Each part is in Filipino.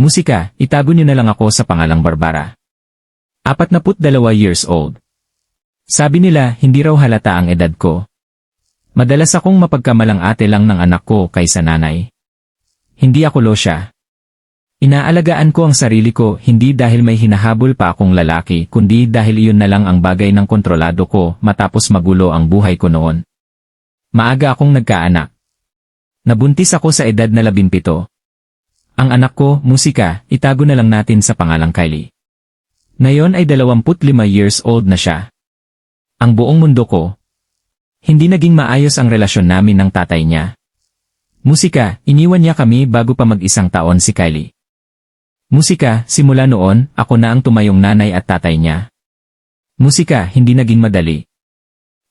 Musika, itago niyo na lang ako sa pangalang Barbara. 42 years old. Sabi nila, hindi raw halata ang edad ko. Madalas akong mapagkamalang ate lang ng anak ko kaysa nanay. Hindi ako losya. Inaalagaan ko ang sarili ko hindi dahil may hinahabol pa akong lalaki kundi dahil iyon na lang ang bagay ng kontrolado ko matapos magulo ang buhay ko noon. Maaga akong nagkaanak. Nabuntis ako sa edad na 17. Ang anak ko, Musika, itago na lang natin sa pangalang Kylie. Ngayon ay 25 years old na siya. Ang buong mundo ko. Hindi naging maayos ang relasyon namin ng tatay niya. Musika, iniwan niya kami bago pa mag-1 taon si Kylie. Musika, simula noon, ako na ang tumayong nanay at tatay niya. Musika, hindi naging madali.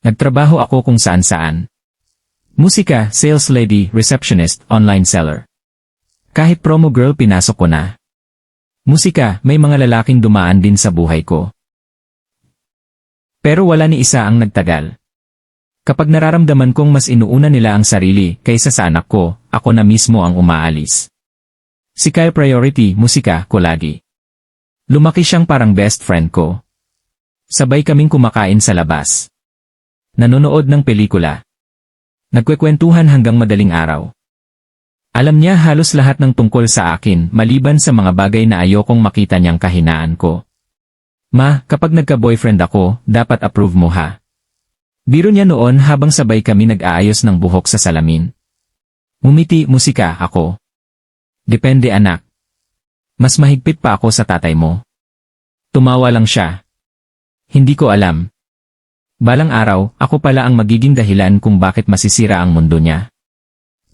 Nagtrabaho ako kung saan-saan. Musika, sales lady, receptionist, online seller. Kahit promo girl pinasok ko na. Musika, may mga lalaking dumaan din sa buhay ko. Pero wala ni isa ang nagtagal. Kapag nararamdaman kong mas inuuna nila ang sarili kaysa sa anak ko, ako na mismo ang umaalis. Si Kyle priority, Musika, ko lagi. Lumaki siyang parang best friend ko. Sabay kaming kumakain sa labas. Nanonood ng pelikula. Nagkwekwentuhan hanggang madaling araw. Alam niya halos lahat ng tungkol sa akin maliban sa mga bagay na ayokong makita niyang kahinaan ko. Ma, kapag nagka-boyfriend ako, dapat approve mo ha. Biro niya noon habang sabay kami nag-aayos ng buhok sa salamin. Ngumiti, Musika, ako. Depende anak. Mas mahigpit pa ako sa tatay mo. Tumawa lang siya. Hindi ko alam. Balang araw, ako pala ang magiging dahilan kung bakit masisira ang mundo niya.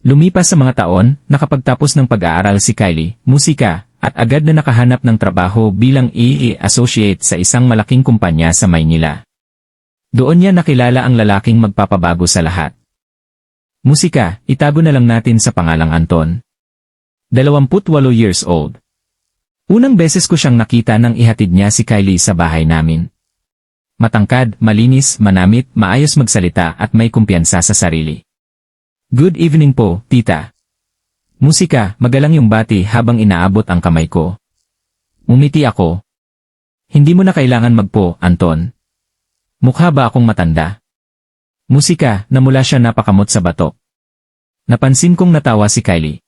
Lumipas sa mga taon, nakapagtapos ng pag-aaral si Kylie, Musika, at agad na nakahanap ng trabaho bilang associate sa isang malaking kumpanya sa Maynila. Doon niya nakilala ang lalaking magpapabago sa lahat. Musika, itago na lang natin sa pangalang Anton. 28 years old. Unang beses ko siyang nakita nang ihatid niya si Kylie sa bahay namin. Matangkad, malinis, manamit, maayos magsalita at may kumpiyansa sa sarili. Good evening po, tita. Musika, magalang yung bati habang inaabot ang kamay ko. Umiti ako. Hindi mo na kailangan magpo, Anton. Mukha ba akong matanda? Musika, namula siya napakamot sa batok. Napansin kong natawa si Kylie.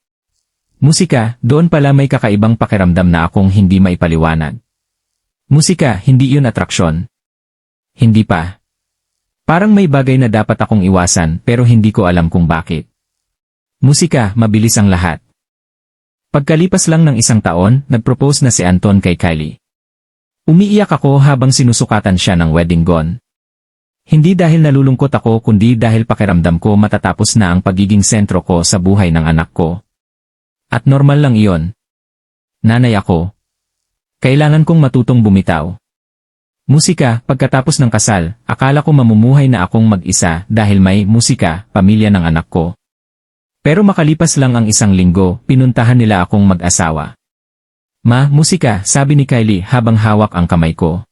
Musika, doon pala may kakaibang pakiramdam na akong hindi maipaliwanag. Musika, hindi yun atraksyon. Hindi pa. Parang may bagay na dapat akong iwasan pero hindi ko alam kung bakit. Musika, mabilis ang lahat. Pagkalipas lang ng 1 taon, nagpropose na si Anton kay Kylie. Umiiyak ako habang sinusukatan siya ng wedding gown. Hindi dahil nalulungkot ako kundi dahil pakiramdam ko matatapos na ang pagiging sentro ko sa buhay ng anak ko. At normal lang iyon. Nanay ako. Kailangan kong matutong bumitaw. Musika, pagkatapos ng kasal, akala ko mamumuhay na akong mag-isa dahil may Musika, pamilya ng anak ko. Pero makalipas lang ang 1 linggo, pinuntahan nila akong mag-asawa. Ma, Musika, sabi ni Kylie habang hawak ang kamay ko.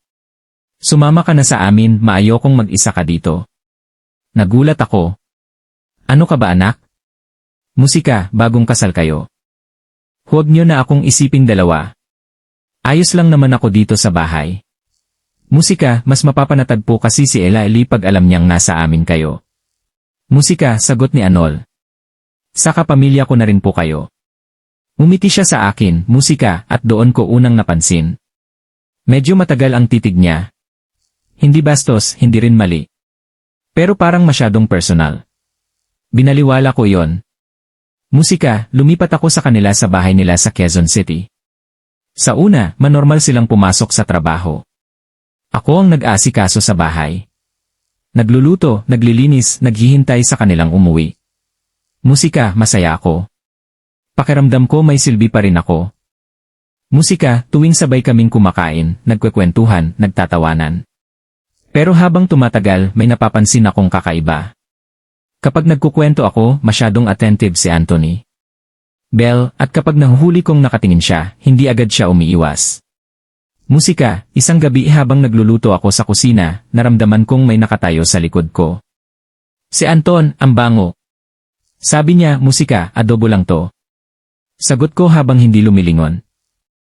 Sumama ka na sa amin, maayokong mag-isa ka dito. Nagulat ako. Ano ka ba anak? Musika, bagong kasal kayo. Huwag niyo na akong isiping dalawa. Ayos lang naman ako dito sa bahay. Musika, mas mapapanatag po kasi si Eli pag alam niyang nasa amin kayo. Musika, sagot ni Anol. Saka pamilya ko na rin po kayo. Umiti siya sa akin, Musika, at doon ko unang napansin. Medyo matagal ang titig niya. Hindi bastos, hindi rin mali. Pero parang masyadong personal. Binaliwala ko yon. Musika, lumipat ako sa kanila sa bahay nila sa Quezon City. Sa una, manormal silang pumasok sa trabaho. Ako ang nag-aasikaso sa bahay. Nagluluto, naglilinis, naghihintay sa kanilang umuwi. Musika, masaya ako. Pakiramdam ko may silbi pa rin ako. Musika, tuwing sabay kaming kumakain, nagkwekwentuhan, nagtatawanan. Pero habang tumatagal, may napapansin akong kakaiba. Kapag nagkukwento ako, masyadong attentive si Anthony. Bell, at kapag nahuhuli kong nakatingin siya, hindi agad siya umiiwas. Musika, isang gabi habang nagluluto ako sa kusina, naramdaman kong may nakatayo sa likod ko. Si Anton, ang bango. Sabi niya, Musika, adobo lang to. Sagot ko habang hindi lumilingon.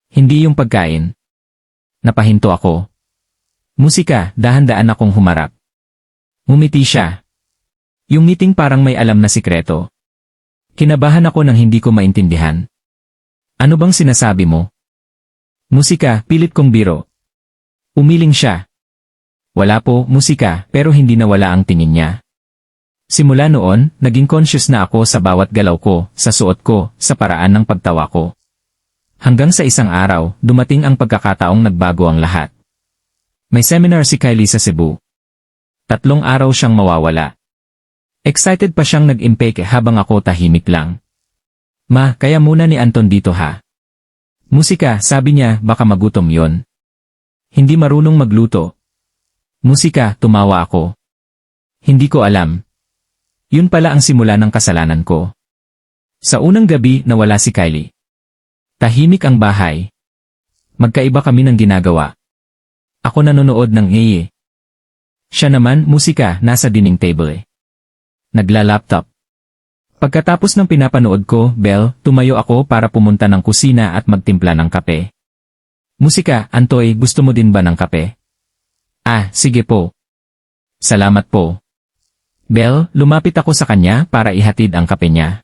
Hindi yung pagkain. Napahinto ako. Musika, dahan-daan akong humarap. Ngumiti siya. Yung ngiting parang may alam na sikreto. Kinabahan ako nang hindi ko maintindihan. Ano bang sinasabi mo? Musika, pilit kong biro. Umiling siya. Wala po, musika, pero hindi nawala ang tingin niya. Simula noon, naging conscious na ako sa bawat galaw ko, sa suot ko, sa paraan ng pagtawa ko. Hanggang sa isang araw, dumating ang pagkakataong nagbago ang lahat. May seminar si Kylie sa Cebu. 3 araw siyang mawawala. Excited pa siyang nag-impake habang ako tahimik lang. Ma, kaya muna ni Anton dito ha. Musika, sabi niya, baka magutom yon. Hindi marunong magluto. Musika, tumawa ako. Hindi ko alam. Yun pala ang simula ng kasalanan ko. Sa unang gabi, nawala si Kylie. Tahimik ang bahay. Magkaiba kami ng ginagawa. Ako nanonood ng ngeye. Siya naman, musika, nasa dining table. Nagla-laptop. Pagkatapos ng pinapanood ko, Belle, tumayo ako para pumunta ng kusina at magtimpla ng kape. Musika, Antoy, gusto mo din ba ng kape? Ah, sige po. Salamat po. Belle, lumapit ako sa kanya para ihatid ang kape niya.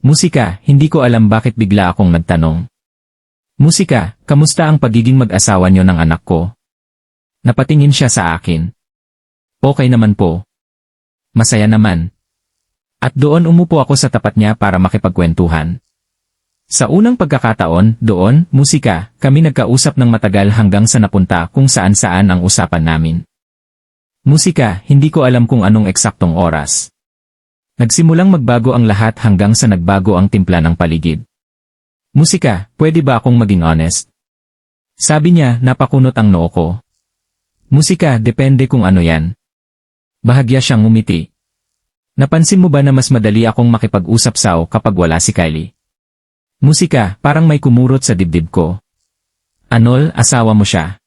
Musika, hindi ko alam bakit bigla akong nagtanong. Musika, kamusta ang pagiging mag-asawa niyo ng anak ko? Napatingin siya sa akin. Okay naman po. Masaya naman. At doon umupo ako sa tapat niya para makipagkwentuhan. Sa unang pagkakataon, doon, musika, kami nagkausap ng matagal hanggang sa napunta kung saan-saan ang usapan namin. Musika, hindi ko alam kung anong eksaktong oras. Nagsimulang magbago ang lahat hanggang sa nagbago ang timpla ng paligid. Musika, pwede ba akong maging honest? Sabi niya, napakunot ang noo ko. Musika, depende kung ano yan. Bahagya siyang ngumiti. Napansin mo ba na mas madali akong makipag-usap sao kapag wala si Kylie? Musika, parang may kumurot sa dibdib ko. Anol, asawa mo siya.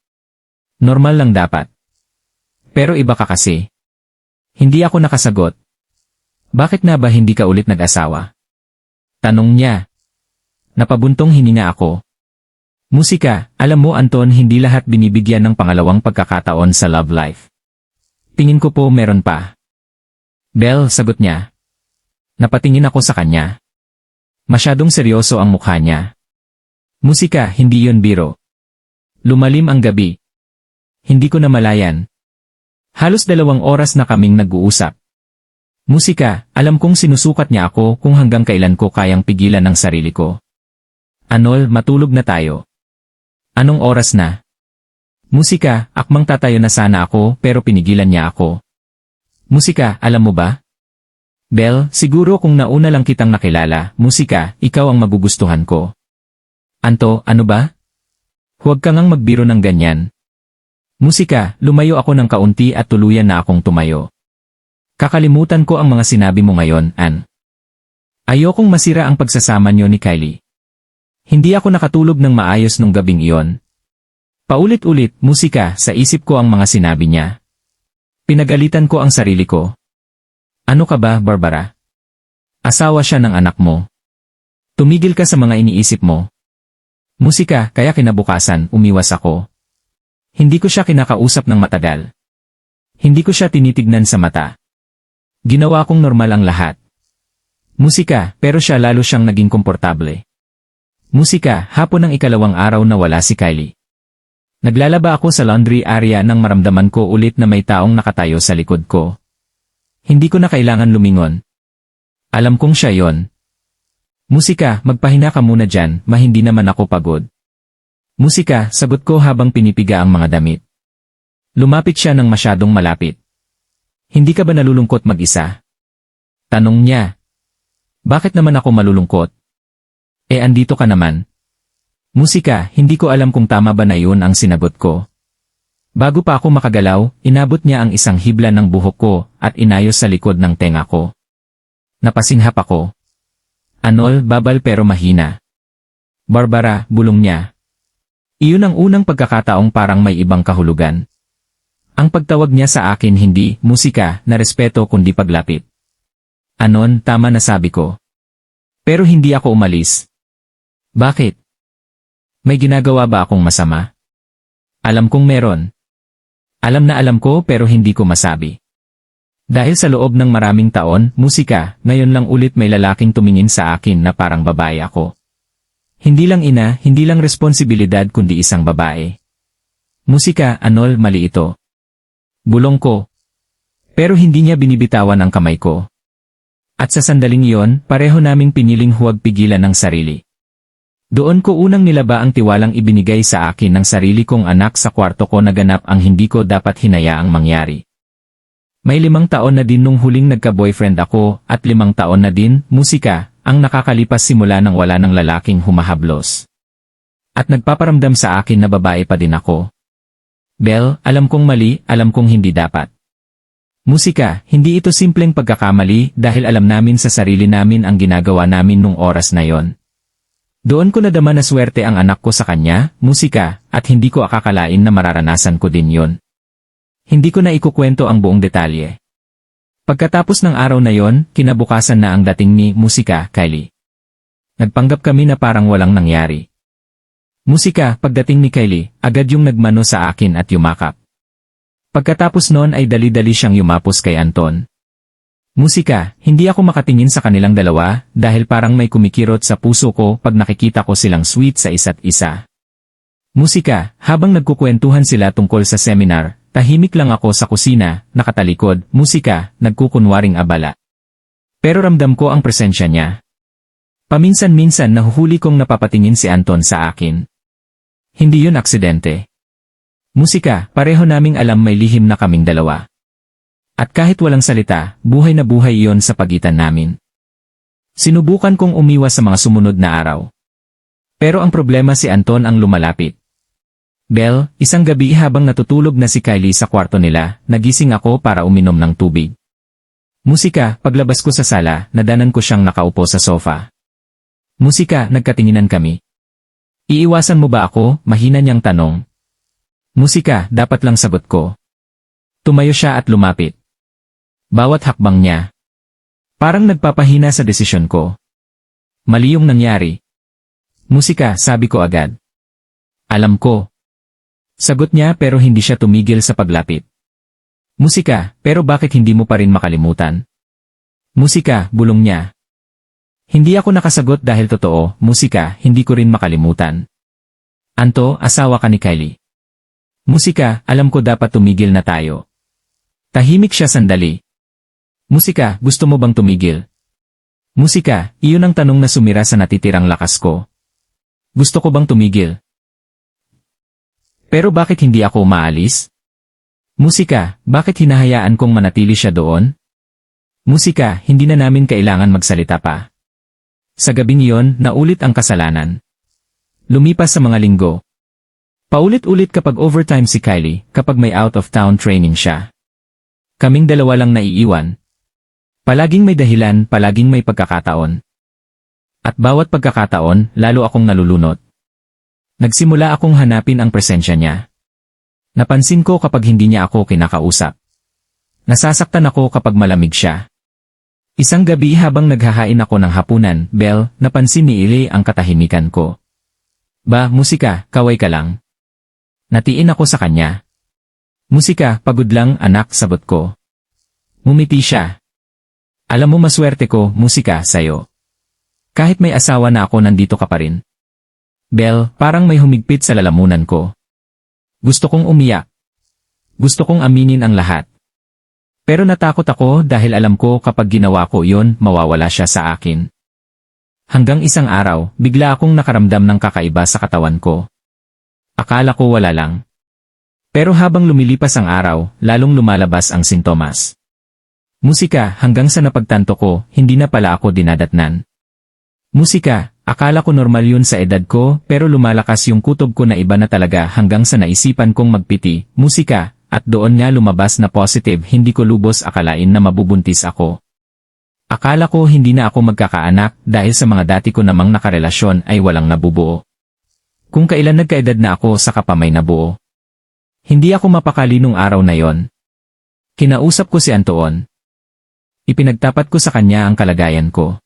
Normal lang dapat. Pero iba ka kasi. Hindi ako nakasagot. Bakit na ba hindi ka ulit nag-asawa? Tanong niya. Napabuntong hininga ako. Musika, alam mo Anton, hindi lahat binibigyan ng pangalawang pagkakataon sa love life. Tingin ko po meron pa. Belle, sagot niya. Napatingin ako sa kanya. Masyadong seryoso ang mukha niya. Musika, hindi yon biro. Lumalim ang gabi. Hindi ko namalayan. Halos 2 oras na kaming nag-uusap. Musika, alam kong sinusukat niya ako kung hanggang kailan ko kayang pigilan ang sarili ko. Anol, matulog na tayo. Anong oras na? Musika, akmang tatayo na sana ako pero pinigilan niya ako. Musika, alam mo ba? Belle, siguro kung nauna lang kitang nakilala, musika, ikaw ang magugustuhan ko. Anto, ano ba? Huwag ka ngang magbiro ng ganyan. Musika, lumayo ako ng kaunti at tuluyan na akong tumayo. Kakalimutan ko ang mga sinabi mo ngayon, Ann. Ayokong masira ang pagsasama niyo ni Kylie. Hindi ako nakatulog ng maayos nung gabing iyon. Paulit-ulit, musika, sa isip ko ang mga sinabi niya. Pinagalitan ko ang sarili ko. Ano ka ba, Barbara? Asawa siya ng anak mo. Tumigil ka sa mga iniisip mo. Musika, kaya kinabukasan, umiwas ako. Hindi ko siya kinakausap ng matagal. Hindi ko siya tinitignan sa mata. Ginawa kong normal ang lahat. Musika, pero siya lalo siyang naging komportable. Musika, hapon ng 2 araw na wala si Kylie. Naglalaba ako sa laundry area nang maramdaman ko ulit na may taong nakatayo sa likod ko. Hindi ko na kailangan lumingon. Alam kong siya yon. Musika, magpahinga ka muna dyan, hindi naman ako pagod. Musika, sagot ko habang pinipiga ang mga damit. Lumapit siya ng masyadong malapit. Hindi ka ba nalulungkot mag-isa? Tanong niya. Bakit naman ako malulungkot? Andito ka naman. Musika, hindi ko alam kung tama ba na yun ang sinagot ko. Bago pa ako makagalaw, inabot niya ang isang hibla ng buhok ko at inayos sa likod ng tenga ko. Napasinghap ako. Anol, babal pero mahina. Barbara, bulong niya. Iyon ang unang pagkakataong parang may ibang kahulugan. Ang pagtawag niya sa akin hindi, musika, na respeto kundi paglapit. Anon, tama na sabi ko. Pero hindi ako umalis. Bakit? May ginagawa ba akong masama? Alam kong meron. Alam na alam ko pero hindi ko masabi. Dahil sa loob ng maraming taon, musika, ngayon lang ulit may lalaking tumingin sa akin na parang babae ako. Hindi lang ina, hindi lang responsibilidad kundi isang babae. Musika, Anol, mali ito. Bulong ko. Pero hindi niya binibitawan ang kamay ko. At sa sandaling iyon, pareho naming piniling huwag pigilan ng sarili. Doon ko unang nilaba ang tiwalang ibinigay sa akin ng sarili kong anak sa kwarto ko na ganap ang hindi ko dapat hinayaang mangyari. May 5 taon na din nung huling nagka-boyfriend ako at 5 taon na din, musika, ang nakakalipas simula nang wala ng lalaking humahablos. At nagpaparamdam sa akin na babae pa din ako. Bel, alam kong mali, alam kong hindi dapat. Musika, hindi ito simpleng pagkakamali dahil alam namin sa sarili namin ang ginagawa namin nung oras na yon. Doon ko nadama na swerte ang anak ko sa kanya, musika, at hindi ko akakalain na mararanasan ko din yon. Hindi ko na ikukwento ang buong detalye. Pagkatapos ng araw na yon, kinabukasan na ang dating ni musika, Kylie. Nagpanggap kami na parang walang nangyari. Musika, pagdating ni Kylie, agad yung nagmano sa akin at yumakap. Pagkatapos noon ay dali-dali siyang yumapos kay Anton. Musika, hindi ako makatingin sa kanilang dalawa dahil parang may kumikirot sa puso ko pag nakikita ko silang sweet sa isa't isa. Musika, habang nagkukwentuhan sila tungkol sa seminar, tahimik lang ako sa kusina, nakatalikod, musika, nagkukunwaring abala. Pero ramdam ko ang presensya niya. Paminsan-minsan nahuhuli kong napapatingin si Anton sa akin. Hindi yun aksidente. Musika, pareho naming alam may lihim na kaming dalawa. At kahit walang salita, buhay na buhay iyon sa pagitan namin. Sinubukan kong umiwas sa mga sumunod na araw. Pero ang problema si Anton ang lumalapit. Bel, isang gabi habang natutulog na si Kylie sa kwarto nila, nagising ako para uminom ng tubig. Musika, paglabas ko sa sala, nadanan ko siyang nakaupo sa sofa. Musika, nagkatinginan kami. Iiwasan mo ba ako? Mahina niyang tanong. Musika, dapat lang sagot ko. Tumayo siya at lumapit. Bawat hakbang niya. Parang nagpapahina sa desisyon ko. Mali yung nangyari. Musika, sabi ko agad. Alam ko. Sagot niya pero hindi siya tumigil sa paglapit. Musika, pero bakit hindi mo pa rin makalimutan? Musika, bulong niya. Hindi ako nakasagot dahil totoo, musika, hindi ko rin makalimutan. Anto, asawa ka ni Kylie. Musika, alam ko dapat tumigil na tayo. Tahimik siya sandali. Musika, gusto mo bang tumigil? Musika, iyon ang tanong na sumira sa natitirang lakas ko. Gusto ko bang tumigil? Pero bakit hindi ako umaalis? Musika, bakit hinahayaan kong manatili siya doon? Musika, hindi na namin kailangan magsalita pa. Sa gabing iyon, naulit ang kasalanan. Lumipas sa mga linggo. Paulit-ulit kapag overtime si Kylie, kapag may out-of-town training siya. Kaming dalawa lang naiiwan. Palaging may dahilan, palaging may pagkakataon. At bawat pagkakataon, lalo akong nalulunod. Nagsimula akong hanapin ang presensya niya. Napansin ko kapag hindi niya ako kinakausap. Nasasaktan ako kapag malamig siya. Isang gabi habang naghahain ako ng hapunan, Bel, napansin ni Ili ang katahimikan ko. Ba, musika, kaway ka lang. Natiin ako sa kanya. Musika, pagod lang, anak, sagot ko. Ngumiti siya. Alam mo maswerte ko, musika, sayo. Kahit may asawa na ako nandito ka pa rin. Bel, parang may humigpit sa lalamunan ko. Gusto kong umiyak. Gusto kong aminin ang lahat. Pero natakot ako dahil alam ko kapag ginawa ko yon, mawawala siya sa akin. Hanggang isang araw, bigla akong nakaramdam ng kakaiba sa katawan ko. Akala ko wala lang. Pero habang lumilipas ang araw, lalong lumalabas ang sintomas. Musika, hanggang sa napagtanto ko, hindi na pala ako dinadatnan. Musika, akala ko normal yun sa edad ko, pero lumalakas yung kutob ko na iba na talaga hanggang sa naisipan kong magpiti, musika, at doon nga lumabas na positive, hindi ko lubos akalain na mabubuntis ako. Akala ko hindi na ako magkakaanak dahil sa mga dati ko namang nakarelasyon ay walang nabubuo. Kung kailan nagkaedad na ako saka pa may nabuo. Hindi ako mapakali nung araw na yon. Kinausap ko si Anton. Ipinagtapat ko sa kanya ang kalagayan ko.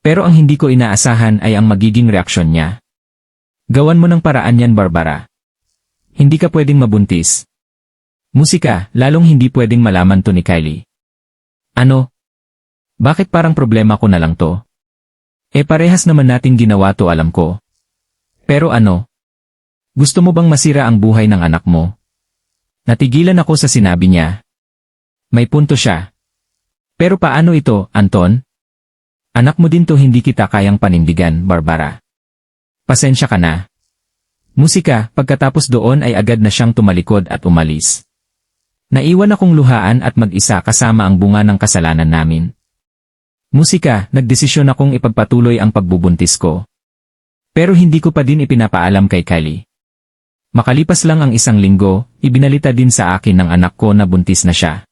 Pero ang hindi ko inaasahan ay ang magiging reaksyon niya. Gawan mo ng paraan yan, Barbara. Hindi ka pwedeng mabuntis. Musika, lalong hindi pwedeng malaman to ni Kylie. Ano? Bakit parang problema ko na lang to? Parehas naman natin ginawa to, alam ko. Pero ano? Gusto mo bang masira ang buhay ng anak mo? Natigilan ako sa sinabi niya. May punto siya. Pero paano ito, Anton? Anak mo din to, hindi kita kayang panindigan, Barbara. Pasensya ka na. Musika, pagkatapos doon ay agad na siyang tumalikod at umalis. Naiwan akong luhaan at mag-isa kasama ang bunga ng kasalanan namin. Musika, nagdesisyon akong ipagpatuloy ang pagbubuntis ko. Pero hindi ko pa din ipinapaalam kay Kylie. Makalipas lang ang 1 linggo, ibinalita din sa akin ng anak ko na buntis na siya.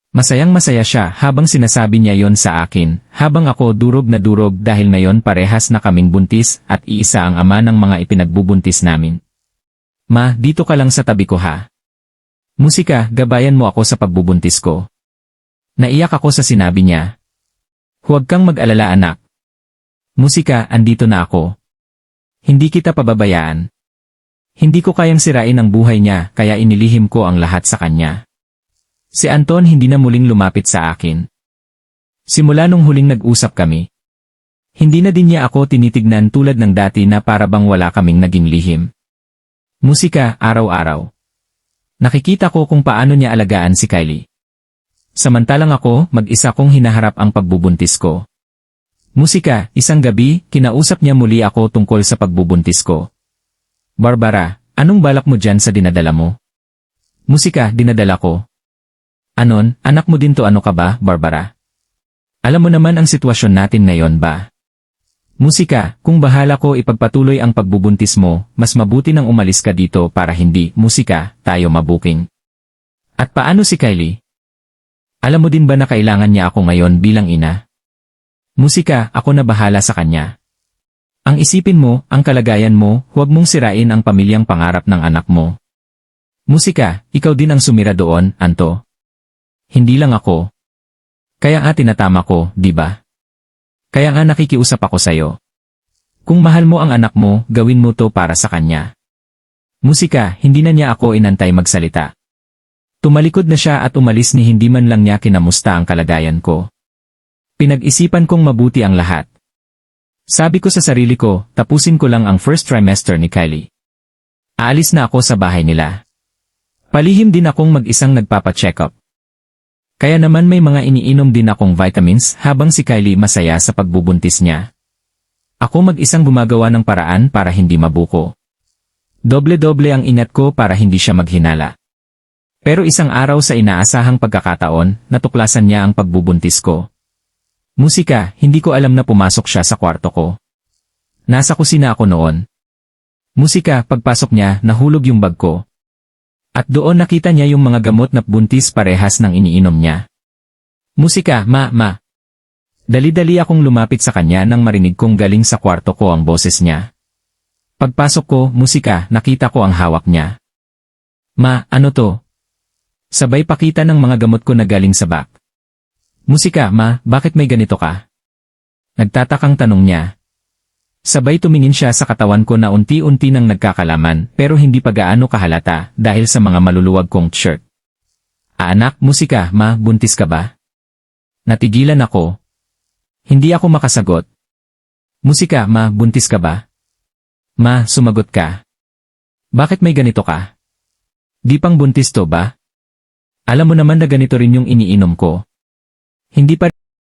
Masayang-masaya siya habang sinasabi niya yon sa akin, habang ako durog na durog dahil ngayon parehas na kaming buntis at iisa ang ama ng mga ipinagbubuntis namin. Ma, dito ka lang sa tabi ko ha. Musika, gabayan mo ako sa pagbubuntis ko. Naiyak ako sa sinabi niya. Huwag kang mag-alala, anak. Musika, andito na ako. Hindi kita pababayaan. Hindi ko kayang sirain ang buhay niya kaya inilihim ko ang lahat sa kanya. Si Anton hindi na muling lumapit sa akin. Simula nung huling nag-usap kami. Hindi na din niya ako tinitignan tulad ng dati na para bang wala kaming naging lihim. Musika, araw-araw. Nakikita ko kung paano niya alagaan si Kylie. Samantalang ako, mag-isa kong hinaharap ang pagbubuntis ko. Musika, isang gabi, kinausap niya muli ako tungkol sa pagbubuntis ko. Barbara, anong balak mo dyan sa dinadala mo? Musika, dinadala ko. Anon, anak mo din to, ano ka ba, Barbara? Alam mo naman ang sitwasyon natin ngayon ba? Musika, kung bahala ko ipagpatuloy ang pagbubuntis mo, mas mabuti nang umalis ka dito para hindi, musika, tayo mabuking. At paano si Kylie? Alam mo din ba na kailangan niya ako ngayon bilang ina? Musika, ako na bahala sa kanya. Ang isipin mo, ang kalagayan mo, huwag mong sirain ang pamilyang pangarap ng anak mo. Musika, ikaw din ang sumira doon, Anto. Hindi lang ako. Kaya nga tinatama ko, di ba? Kaya nga nakikiusap ako sa'yo. Kung mahal mo ang anak mo, gawin mo to para sa kanya. Musika, hindi na niya ako inantay magsalita. Tumalikod na siya at umalis ni hindi man lang niya kinamusta ang kalagayan ko. Pinag-isipan kong mabuti ang lahat. Sabi ko sa sarili ko, tapusin ko lang ang first trimester ni Kylie. Aalis na ako sa bahay nila. Palihim din akong mag-isang nagpapa-check up. Kaya naman may mga iniinom din akong vitamins habang si Kylie masaya sa pagbubuntis niya. Ako mag-isang gumagawa ng paraan para hindi mabuko. Doble-doble ang ingat ko para hindi siya maghinala. Pero isang araw sa inaasahang pagkakataon, natuklasan niya ang pagbubuntis ko. Musika, hindi ko alam na pumasok siya sa kwarto ko. Nasa kusina ako noon. Musika, pagpasok niya, nahulog yung bag ko. At doon nakita niya yung mga gamot na buntis parehas ng iniinom niya. Musika, ma. Dali-dali akong lumapit sa kanya nang marinig kong galing sa kwarto ko ang boses niya. Pagpasok ko, musika, nakita ko ang hawak niya. Ma, ano to? Sabay pakita ng mga gamot ko na galing sa bag. Musika, ma, bakit may ganito ka? Nagtatakang tanong niya. Sabay tumingin siya sa katawan ko na unti-unti nang nagkakalaman pero hindi pa gaano kahalata dahil sa mga maluluwag kong shirt. Anak, musika, ma, buntis ka ba? Natigilan ako. Hindi ako makasagot. Musika, ma, buntis ka ba? Ma, sumagot ka. Bakit may ganito ka? Di pang buntis to ba? Alam mo naman na ganito rin yung iniinom ko. Hindi pa